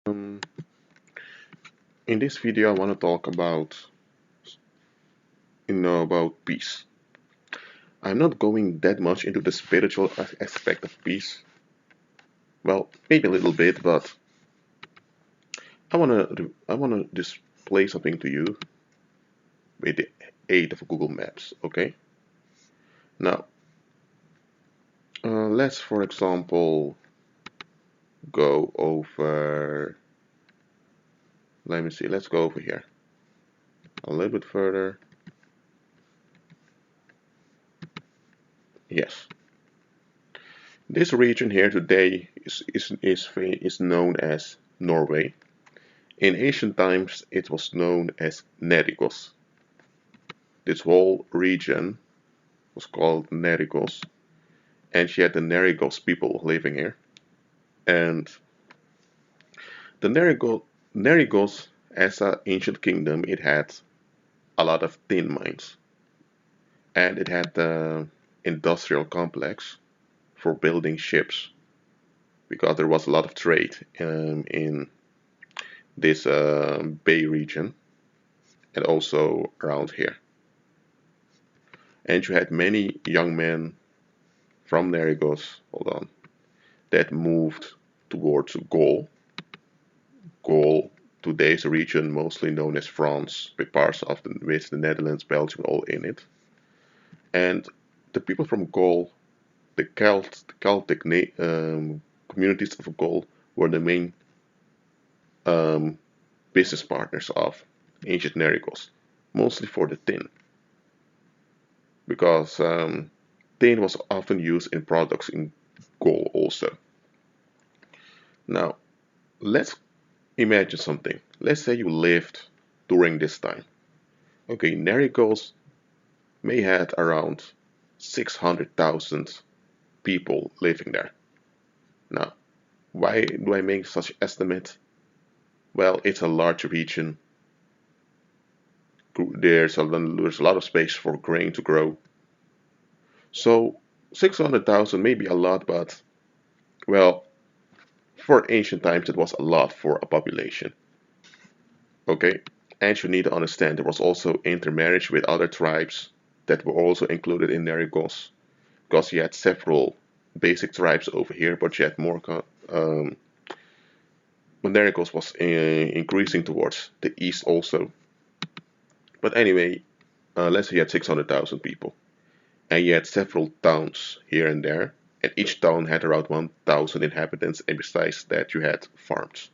Um, in this video, I want to talk about peace. I'm not going that much into the spiritual aspect of peace. Well, maybe a little bit, but I wanna display something to you with the aid of Google Maps. Okay. Now, let's for example go over. Let me see. Let's go over here a little bit further. Yes. This region here today is known as Norway. In ancient times, it was known as Nerigos. This whole region was called Nerigos, and you had the Nerigos people living here. And the Nerigos, as an ancient kingdom, it had a lot of tin mines, and it had the industrial complex for building ships because there was a lot of trade in this bay region and also around here. And you had many young men from Nerigos, hold on, that moved towards Gaul. Gaul, today's region mostly known as France, with parts of with the Netherlands, Belgium all in it. And the people from Gaul, the Celtic communities of Gaul, were the main um, business partners of ancient Nerigos, mostly for the tin, because tin was often used in products in Gaul also. Now, let's imagine something. Let's say you lived during this time. Okay, Nerigos may had around 600,000 people living there. Now, why do I make such estimate? Well, it's a large region. There's a lot of space for grain to grow. So 600,000 may be a lot, but well, for ancient times it was a lot for a population. Okay, and you need to understand there was also intermarriage with other tribes that were also included in Nerigos, because you had several basic tribes over here, but you had more. Nerigos was increasing towards the east also. But anyway, let's say you had 600,000 people, and you had several towns here and there, and each town had around 1,000 inhabitants, and besides that, you had farms.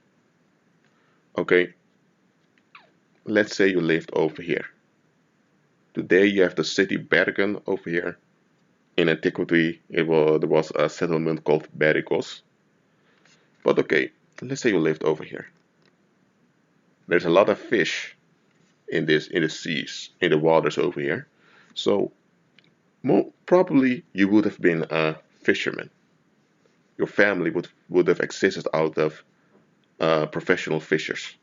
Okay, let's say you lived over here. Today you have the city Bergen over here. In antiquity, there was a settlement called Berigos. But okay, let's say you lived over here. There's a lot of fish in the seas, in the waters over here. So probably you would have been a fisherman. Your family would have existed out of professional fishers.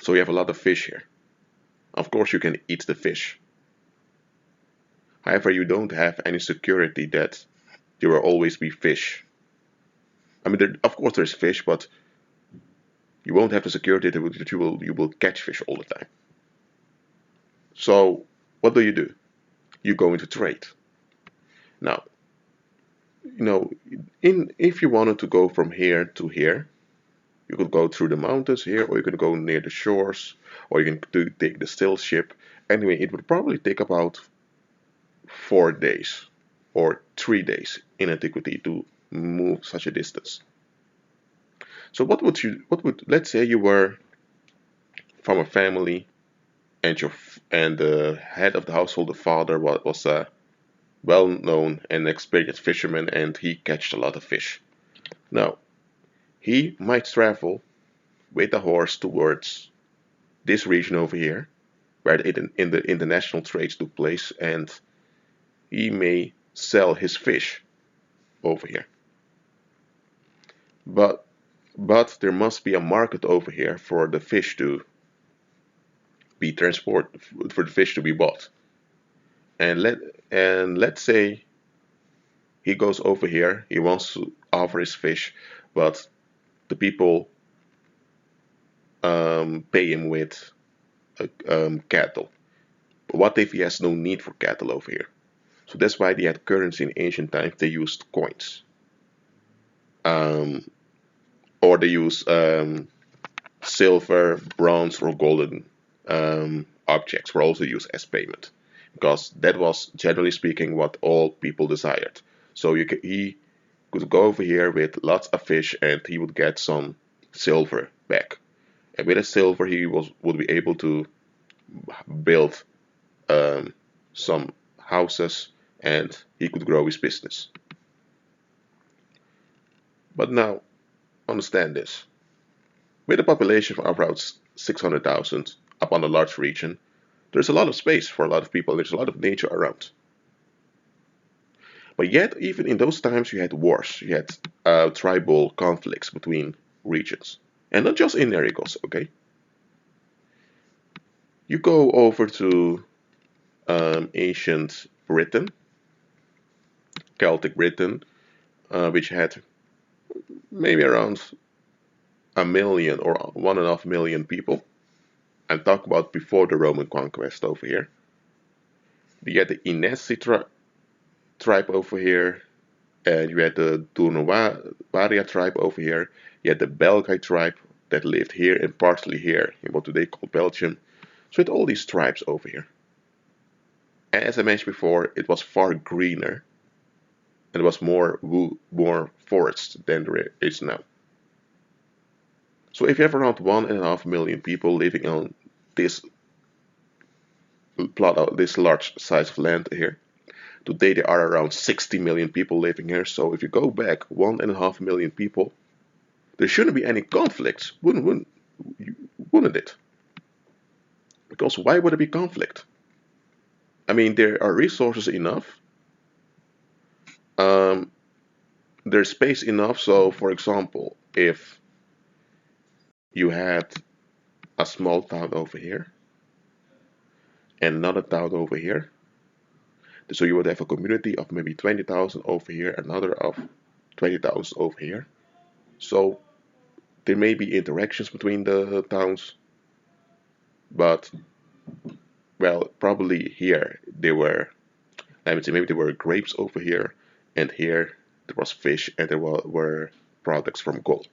So you have a lot of fish here. Of course, you can eat the fish. However, you don't have any security that there will always be fish. I mean, of course there's fish, but you won't have the security that you will catch fish all the time. So what do? You go into trade. Now, in if you wanted to go from here to here, you could go through the mountains here, or you could go near the shores, or you can take the still ship. Anyway, it would probably take about 4 days or 3 days in antiquity to move such a distance. So let's say you were from a family and the head of the household, the father, was a well-known and experienced fisherman, and he catched a lot of fish. Now, he might travel with a horse towards this region over here, where in the international trades took place, and he may sell his fish over here. But there must be a market over here for the fish to be transported, for the fish to be bought. And let's say he goes over here, he wants to offer his fish, but the people pay him with cattle. But what if he has no need for cattle over here? So that's why they had currency in ancient times. They used coins, um, or they used silver, bronze, or golden objects were also used as payment, because that was generally speaking what all people desired. So he could go over here with lots of fish and he would get some silver back. And with that silver, he would be able to build um, some houses and he could grow his business. But now, understand this. With a population of around 600,000 upon a large region, there's a lot of space for a lot of people, there's a lot of nature around. But yet, even in those times, you had wars, you had tribal conflicts between regions. And not just in Narigos, okay? You go over to ancient Britain, Celtic Britain, which had maybe around a million or 1.5 million people. I'm talking about before the Roman conquest over here. You had the Inesi tribe over here, and you had the Durnovaria tribe over here. You had the Belgae tribe that lived here and partially here in what today called Belgium. So you had all these tribes over here. And as I mentioned before, it was far greener and there was more forest than there is now. So if you have around 1.5 million people living on this plot, this large size of land here, today there are around 60 million people living here. So if you go back 1.5 million people, there shouldn't be any conflicts, wouldn't it? Because why would there be conflict? I mean, there are resources enough. There's space enough. So, for example, if you had a small town over here and another town over here, so you would have a community of maybe 20,000 over here, another of 20,000 over here. So there may be interactions between the towns, but well, probably here there were, let me say, maybe there were grapes over here, and here there was fish, and there were products from gold.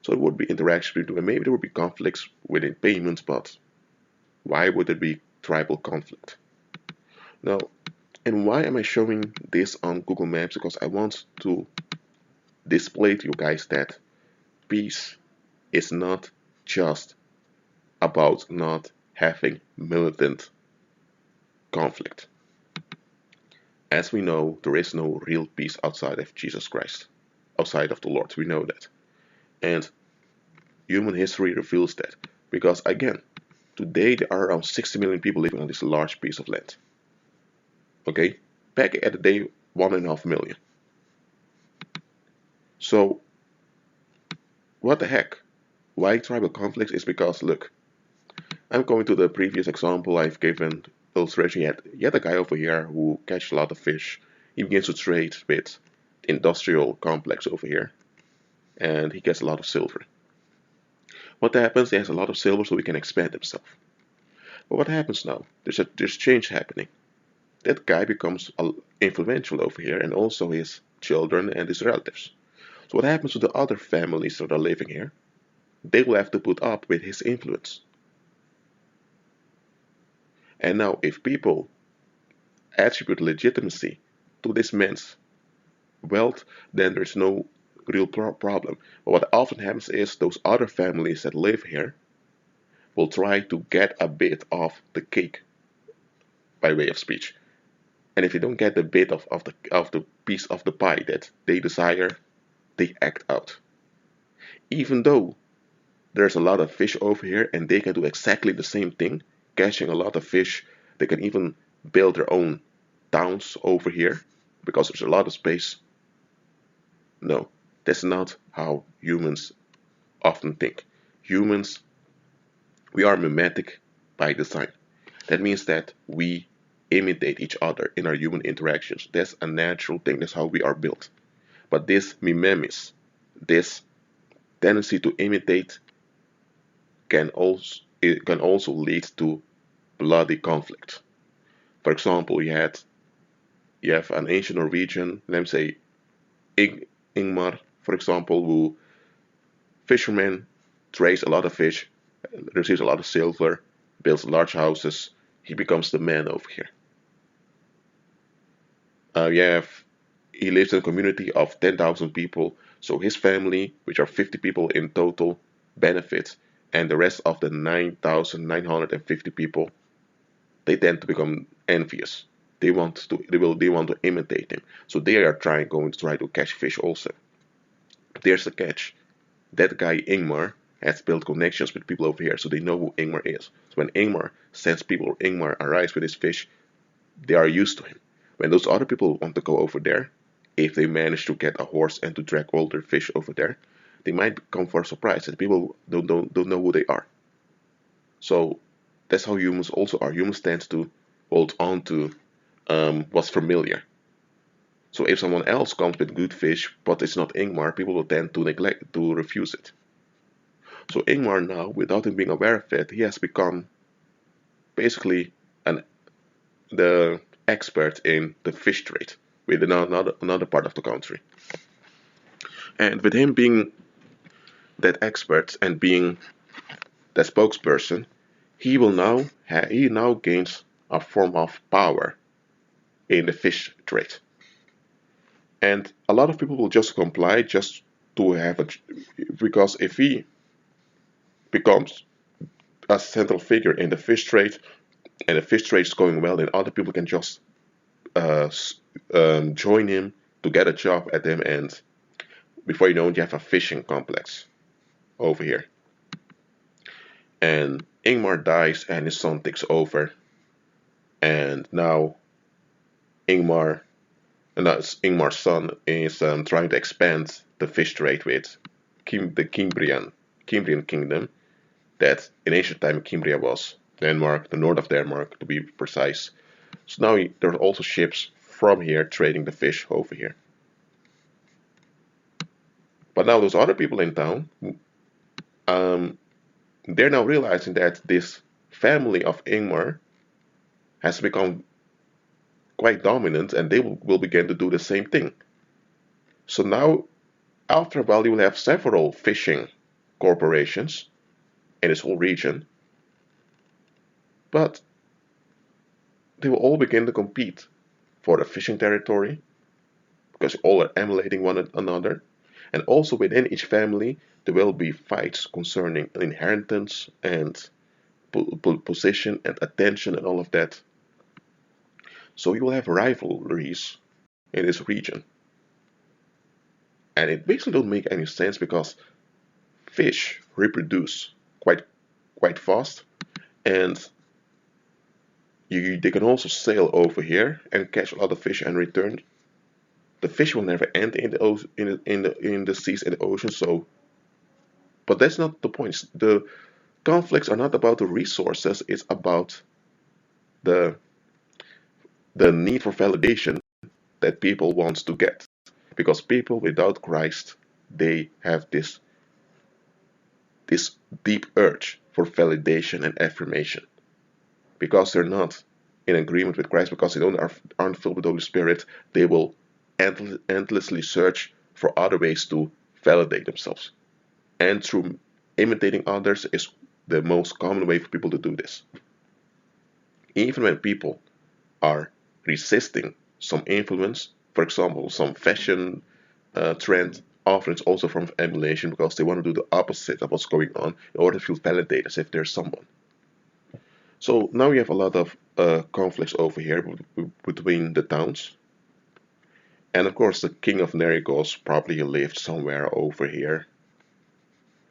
So there would be interactions between, maybe there would be conflicts within payments, but why would there be tribal conflict? Now, and why am I showing this on Google Maps? Because I want to display to you guys that peace is not just about not having militant conflict. As we know, there is no real peace outside of Jesus Christ, outside of the Lord. We know that. And human history reveals that. Because again, today there are around 60 million people living on this large piece of land. Okay? Back at the day, 1.5 million. So, what the heck? Why tribal conflicts is because, look, I'm going to the previous example I've given, illustration. You had a guy over here who catches a lot of fish. He begins to trade with the industrial complex over here, and he gets a lot of silver. What happens? He has a lot of silver, so he can expand himself. But what happens now? There's change happening. That guy becomes influential over here, and also his children and his relatives. So what happens to the other families that are living here? They will have to put up with his influence. And now, if people attribute legitimacy to this man's wealth, then there's no real problem. But what often happens is those other families that live here will try to get a bit of the cake, by way of speech. And if you don't get the bit of the piece of the pie that they desire, they act out. Even though there's a lot of fish over here and they can do exactly the same thing, catching a lot of fish, they can even build their own towns over here because there's a lot of space. No, that's not how humans often think. Humans, we are mimetic by design. That means that we imitate each other in our human interactions. That's a natural thing. That's how we are built. But this mimesis, this tendency to imitate, can also lead to bloody conflict. For example, you have an ancient Norwegian, let me say Ingmar, for example, who fisherman trades a lot of fish, receives a lot of silver, builds large houses. He becomes the man over here. You have he lives in a community of 10,000 people, so his family, which are 50 people in total, benefit, and the rest of the 9,950 people, they tend to become envious. They want to imitate him. So they are going to try to catch fish also. But there's a catch. That guy Ingmar has built connections with people over here, so they know who Ingmar is. So when Ingmar sends people, Ingmar arrives with his fish, they are used to him. When those other people want to go over there, if they manage to get a horse and to drag all their fish over there, they might come for a surprise, and people don't know who they are. So that's how humans also are. Humans tend to hold on to what's familiar. So if someone else comes with good fish, but it's not Ingmar, people will tend to neglect to refuse it. So Ingmar now, without him being aware of it, he has become basically an the expert in the fish trade within another part of the country. And with him being that expert and being the spokesperson, he now gains a form of power in the fish trade. And a lot of people will just comply just to have a because if he becomes a central figure in the fish trade and the fish trade is going well, then other people can just uh, join him to get a job at him, and before you know it, you have a fishing complex over here. And Ingmar dies, and his son takes over, and now Ingmar, and that's Ingmar's son, is trying to expand the fish trade with the Cimbrian kingdom. That in ancient time Cimbria was Denmark, the north of Denmark to be precise. So now there are also ships from here trading the fish over here. But now those other people in town, um, they're now realizing that this family of Ingmar has become quite dominant, and they will begin to do the same thing. So now, after a while, you will have several fishing corporations in this whole region, but they will all begin to compete for the fishing territory because all are emulating one another. And also within each family, there will be fights concerning inheritance and position and attention and all of that. So you will have rivalries in this region. And it basically don't make any sense because fish reproduce quite fast, and they can also sail over here and catch a lot of fish and return. The fish will never end in the seas and the ocean. So, but that's not the point. The conflicts are not about the resources. It's about the the need for validation that people want to get. Because people without Christ, they have this deep urge for validation and affirmation. Because they're not in agreement with Christ, because they aren't filled with the Holy Spirit, they will endlessly search for other ways to validate themselves. And through imitating others is the most common way for people to do this. Even when people are resisting some influence, for example, some fashion trend, often it's also from emulation because they want to do the opposite of what's going on in order to feel validated as if there's someone. So now you have a lot of conflicts over here between the towns. And of course, the king of Nerigos probably lived somewhere over here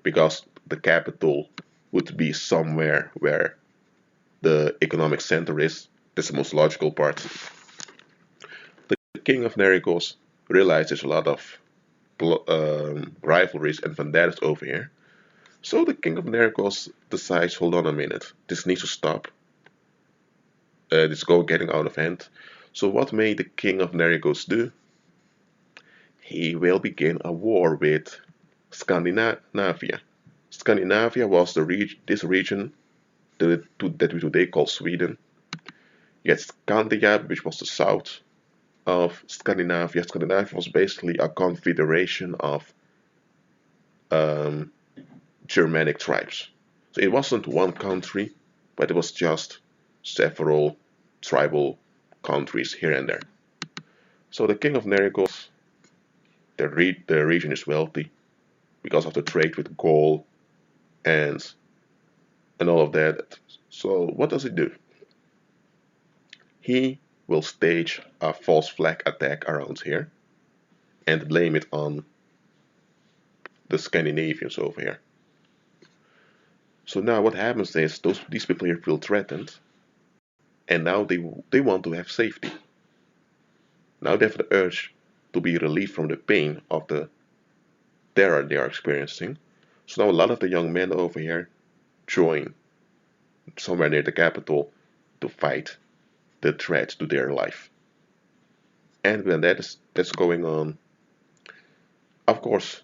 because the capital would be somewhere where the economic center is. That's the most logical part. The king of Nerigos realizes a lot of rivalries and vendettas over here. So the king of Nerigos decides, hold on a minute, this needs to stop. This is getting out of hand. So what may the king of Nerigos do? He will begin a war with Scandinavia. Scandinavia was this region that we today call Sweden. You had Scandia, which was the south of Scandinavia. Scandinavia was basically a confederation of um, Germanic tribes. So it wasn't one country, but it was just several tribal countries here and there. So the king of Nerigos, the region is wealthy because of the trade with Gaul and all of that. So what does he do? He will stage a false flag attack around here and blame it on the Scandinavians over here. So now what happens is these people here feel threatened, and now they want to have safety. Now they have the urge to be relieved from the pain of the terror they are experiencing. So now a lot of the young men over here join somewhere near the capital to fight the threat to their life. And when that's going on, of course,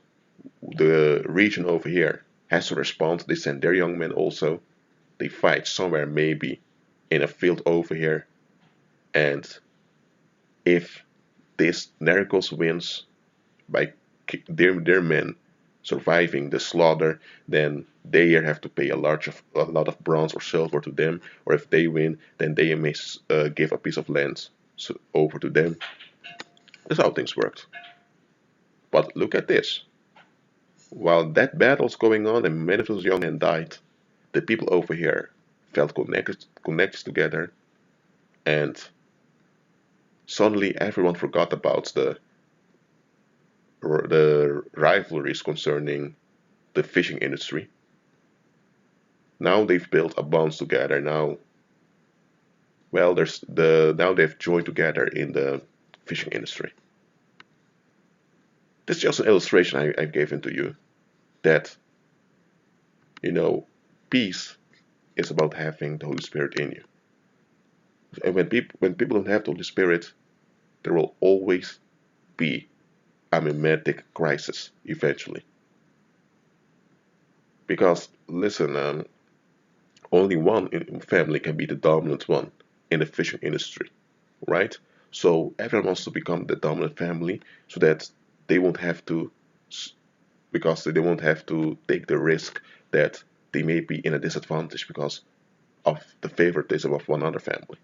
the region over here has to respond. They send their young men also. They fight somewhere maybe in a field over here. And if this Nerikos wins by their men surviving the slaughter, then they have to pay a lot of bronze or silver to them. Or if they win, then they may give a piece of land over to them. That's how things worked. But look at this. While that battle's going on and many of those young men died, the people over here felt connected together, and suddenly everyone forgot about the rivalries concerning the fishing industry. Now they've built a bond together. Now, well, now they've joined together in the fishing industry. This is just an illustration I've given to you that, peace is about having the Holy Spirit in you. And when people don't have the Holy Spirit, there will always be a mimetic crisis eventually. Because listen, only one family can be the dominant one in the fishing industry, right? So everyone wants to become the dominant family so that they won't have to, because they won't have to take the risk that they may be in a disadvantage because of the favoritism of one other family.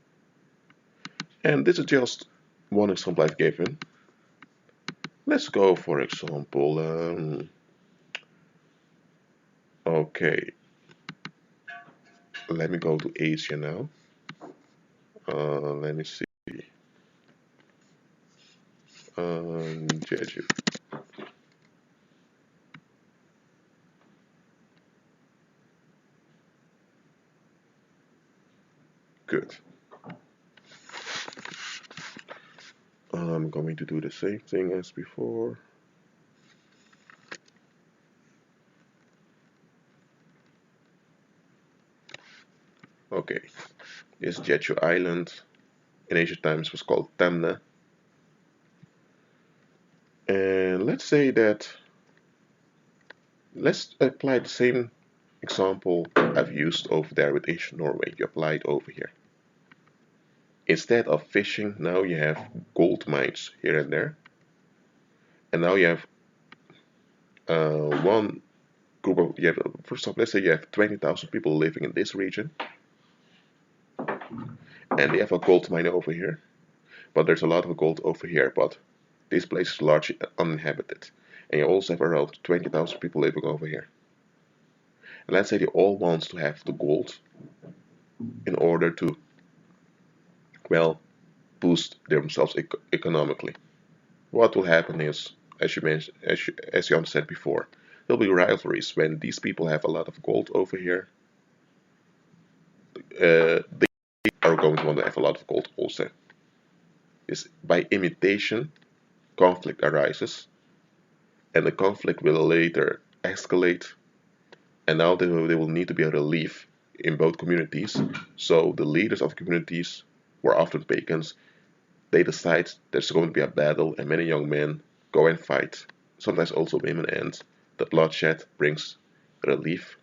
And this is just one example I've given. Let's go, for example, okay, let me go to Asia now. Let me see. Jeju. Good. I'm going to do the same thing as before. Okay, this Jeju Island in ancient times was called Tamna. And let's apply the same example I've used over there with ancient Norway. You apply it over here. Instead of fishing, now you have gold mines here and there. And now you have one group of, first off, let's say you have 20,000 people living in this region. And they have a gold mine over here. But there's a lot of gold over here, but this place is largely uninhabited. And you also have around 20,000 people living over here. And let's say they all want to have the gold in order to, well, boost themselves economically. What will happen is, as Jan said before, there'll be rivalries when these people have a lot of gold over here. They are going to want to have a lot of gold also. By imitation, conflict arises, and the conflict will later escalate, and now there will need to be a relief in both communities. So the leaders of communities were often pagans. They decide there's going to be a battle, and many young men go and fight, sometimes also women, and the bloodshed brings relief.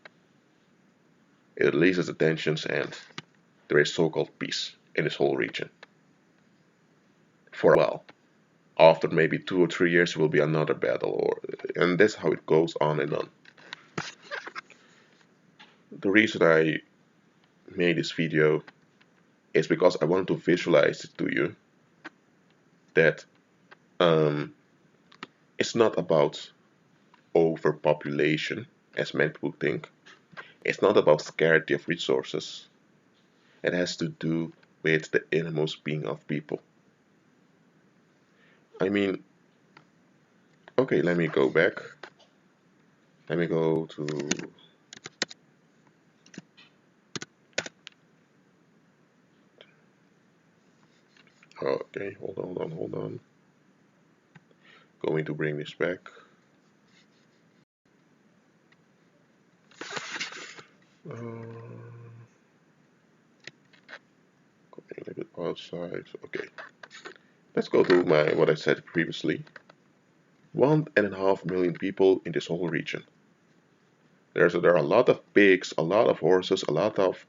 It releases the tensions and there is so-called peace in this whole region. For a while. After maybe 2 or 3 years will be another battle, and that's how it goes on and on. The reason I made this video is because I want to visualize it to you that it's not about overpopulation, as many people think. It's not about scarcity of resources. It has to do with the innermost being of people. I mean, okay, let me go back. Let me go to... Okay, hold on. Going to bring this back. Going a little bit outside. Okay, let's go to what I said previously. 1.5 million people in this whole region. There are a lot of pigs, a lot of horses, a lot of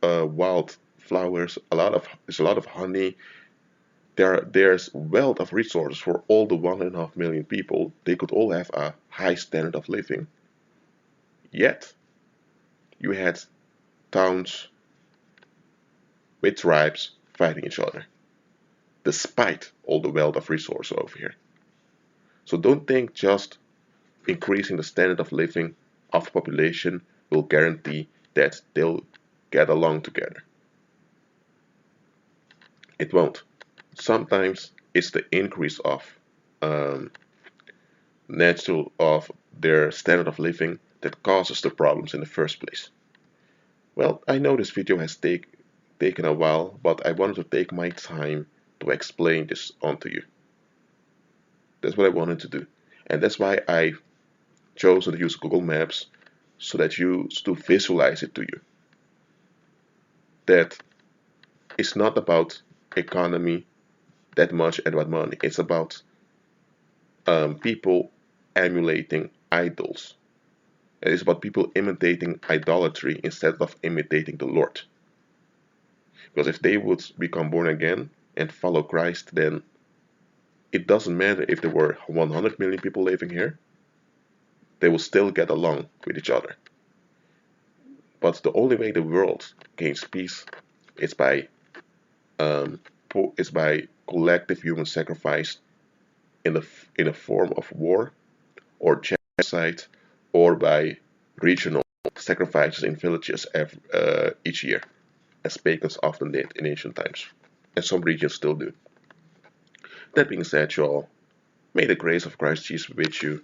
wild flowers, there's a lot of honey. There's wealth of resources for all the 1.5 million people. They could all have a high standard of living. Yet, you had towns with tribes fighting each other, despite all the wealth of resources over here. So don't think just increasing the standard of living of the population will guarantee that they'll get along together. It won't. Sometimes it's the increase of their standard of living that causes the problems in the first place. Well, I know this video has taken a while, but I wanted to take my time to explain this onto you. That's what I wanted to do. And that's why I chose to use Google Maps so that to visualize it to you. That it's not about economy that much and about money. It's about people emulating idols. It is about people imitating idolatry instead of imitating the Lord. Because if they would become born again and follow Christ, then it doesn't matter if there were 100 million people living here, they will still get along with each other. But the only way the world gains peace is by collective human sacrifice in a form of war or genocide, or by regional sacrifices in villages each year, as pagans often did in ancient times, and some regions still do. That being said, y'all, may the grace of Christ Jesus be with you,